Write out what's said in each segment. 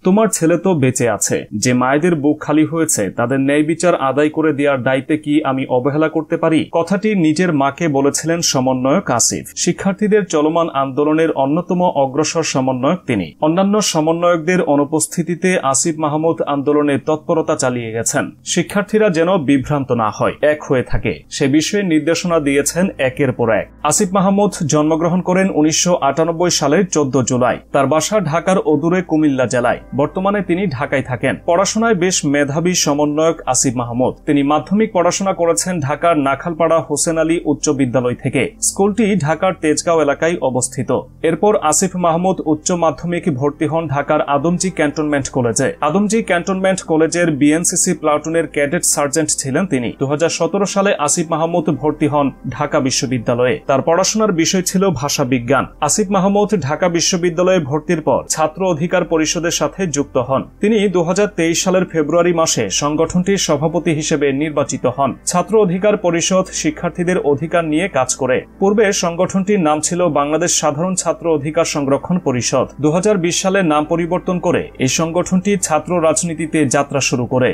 তোমার ছেলে তো বেঁচে আছে, যে মায়েদের বুক খালি হয়েছে তাদের ন্যায় বিচার আদায় করে দেওয়ার দায়িত্বে কি আমি অবহেলা করতে পারি? কথাটি নিজের মাকে বলেছিলেন সমন্বয়ক আসিফ। শিক্ষার্থীদের চলমান আন্দোলনের অন্যতম অগ্রসর সমন্বয়ক তিনি। অন্যান্য সমন্বয়কদের অনুপস্থিতিতে আসিফ মাহমুদ আন্দোলনে তৎপরতা চালিয়ে গেছেন। শিক্ষার্থীরা যেন বিভ্রান্ত না হয়, এক হয়ে থাকে, সে বিষয়ে নির্দেশনা দিয়েছেন একের পর এক। আসিফ মাহমুদ জন্মগ্রহণ করেন 1998 সালের 14 জুলাই। তার বাসা ঢাকার অদূরে কুমিল্লা জেলায়। বর্তমানে তিনি ঢাকায় থাকেন। পড়াশোনায় বেশ মেধাবী সমন্বয়ক আসিফ মাহমুদ। তিনি মাধ্যমিক পড়াশোনা করেছেন ঢাকার নাখালপাড়া হোসেন আলী উচ্চ বিদ্যালয় থেকে। স্কুলটি ঢাকার তেজগাঁও এলাকায় অবস্থিত। এরপর আসিফ মাহমুদ উচ্চ মাধ্যমিক ভর্তি হন ঢাকার আদমজী ক্যান্টনমেন্ট কলেজে। আদমজী ক্যান্টনমেন্ট কলেজের বিএনসিসি প্লাটুনের ক্যাডেট সার্জেন্ট ছিলেন তিনি। 2017 সালে আসিফ মাহমুদ ভর্তি হন ঢাকা বিশ্ববিদ্যালয়ে। তার পড়াশোনার বিষয় ছিল ভাষা বিজ্ঞান। আসিফ মাহমুদ ঢাকা বিশ্ববিদ্যালয়ে ভর্তির পর ছাত্র অধিকার পরিষদের সাথে যুক্ত হন। তিনি 2023 সালের ফেব্রুয়ারি মাসে সংগঠনটির সভাপতি হিসেবে নির্বাচিত হন। ছাত্র অধিকার পরিষদ শিক্ষার্থীদের অধিকার নিয়ে কাজ করে। পূর্বে সংগঠনটির নাম ছিল বাংলাদেশ সাধারণ ছাত্র অধিকার সংরক্ষণ পরিষদ। 2020 সালে নাম পরিবর্তন করে এই সংগঠনটি ছাত্র রাজনীতিতে যাত্রা শুরু করে।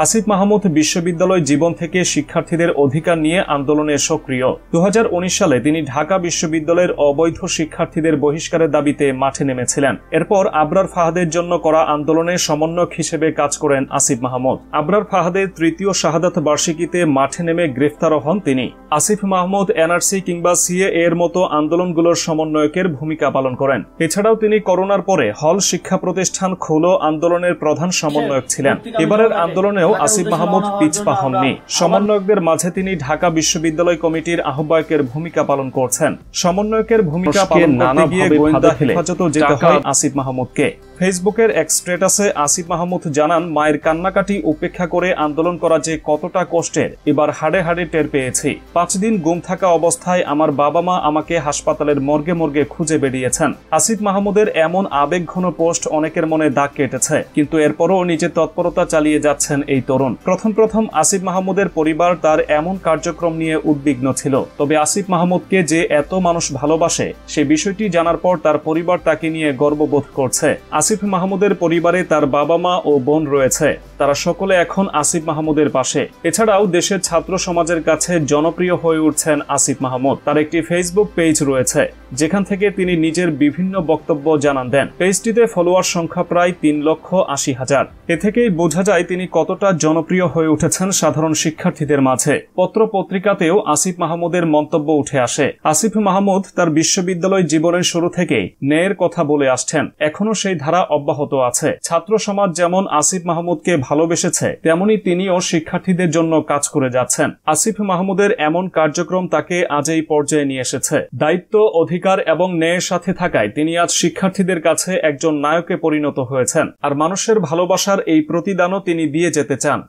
আসিফ মাহমুদ বিশ্ববিদ্যালয় জীবন থেকে শিক্ষার্থীদের অধিকার নিয়ে আন্দোলনে সক্রিয়। 2019 সালে তিনি ঢাকা বিশ্ববিদ্যালয়ের অবৈধ শিক্ষার্থীদের বহিষ্কারের দাবিতে মাঠে নেমেছিলেন। এরপর আবরার ফাহাদের জন্য করা আন্দোলনে সমন্বয়ক হিসেবে কাজ করেন আসিফ মাহমুদ। আবরার ফাহাদের তৃতীয় শাহাদাত বার্ষিকীতে মাঠে নেমে গ্রেফতার হন তিনি। আসিফ মাহমুদ এনআরসি কিংবা সিএএ এর মতো আন্দোলনগুলোর সমন্বয়কের ভূমিকা পালন করেন। এছাড়াও তিনি করোনার পরে হল শিক্ষা প্রতিষ্ঠান খোলো আন্দোলনের প্রধান সমন্বয়ক ছিলেন। এবারের আন্দোলনেও আসিফ মাহমুদ পিছপা হননি। সমন্বয়কদের মাঝে তিনি ঢাকা বিশ্ববিদ্যালয় কমিটির আহ্বায়কের ভূমিকা পালন করছেন। সমন্বয়কের ভূমিকা পালন করতে গিয়ে গোয়েন্দা হেফাজতেও যেতে হয় আসিফ মাহমুদকে। ফেসবুকের এক স্ট্যাটাসে আসিফ মাহমুদ জানান, মায়ের কান্নাকাটি উপেক্ষা করে আন্দোলন করা যে কতটা কষ্টের এবার হাড়ে হাড়ে টের পেয়েছি। 5 দিন গুম থাকা অবস্থায় আমার বাবা মা আমাকে হাসপাতালের মর্গে মর্গে খুঁজে বেরিয়েছেন। আসিফ মাহমুদের এমন আবেগঘন পোস্ট অনেকের মনে দাগ কেটেছে, কিন্তু এরপরও নিজের তৎপরতা চালিয়ে যাচ্ছেন এই তরুণ। প্রথম আসিফ মাহমুদের পরিবার তার এমন কার্যক্রম নিয়ে উদ্বিগ্ন ছিল। তবে আসিফ মাহমুদকে যে এত মানুষ ভালোবাসে সে বিষয়টি জানার পর তার পরিবার তাকে নিয়ে গর্ববোধ করছে। আসিফ মাহমুদের পরিবারে তার বাবা মা ও বোন রয়েছে। তারা সকলে এখন আসিফ মাহমুদের পাশে। এছাড়াও দেশের ছাত্র সমাজের কাছে জনপ্রিয় হয়ে উঠছেন আসিফ মাহমুদ। তার একটি ফেসবুক পেজ রয়েছে, যেখান থেকে তিনি নিজের বিভিন্ন বক্তব্য জানান দেন। পেজটিতে ফলোয়ার সংখ্যা প্রায় 3,80,000। এ থেকেই বোঝা যায় তিনি কতটা জনপ্রিয় হয়ে উঠেছেন সাধারণ শিক্ষার্থীদের মাঝে। পত্র পত্রিকাতেও আসিফ মাহমুদের মন্তব্য উঠে আসে। আসিফ মাহমুদ তার বিশ্ববিদ্যালয় জীবনের শুরু থেকেই ন্যায়ের কথা বলে আসছেন। এখনো সেই ধারা অব্যাহত আছে। ছাত্র সমাজ যেমন আসিফ মাহমুদকে ভালোবেসেছে, তেমনি তিনিও শিক্ষার্থীদের জন্য কাজ করে যাচ্ছেন। আসিফ মাহমুদের এমন কার্যক্রম তাকে আজ এই পর্যায়ে নিয়ে এসেছে। দায়িত্ব, অধিকার এবং ন্যায়ের সাথে থাকায় তিনি আজ শিক্ষার্থীদের কাছে একজন নায়কে পরিণত হয়েছেন। আর মানুষের ভালোবাসার এই প্রতিদানও তিনি দিয়ে যেতে চান।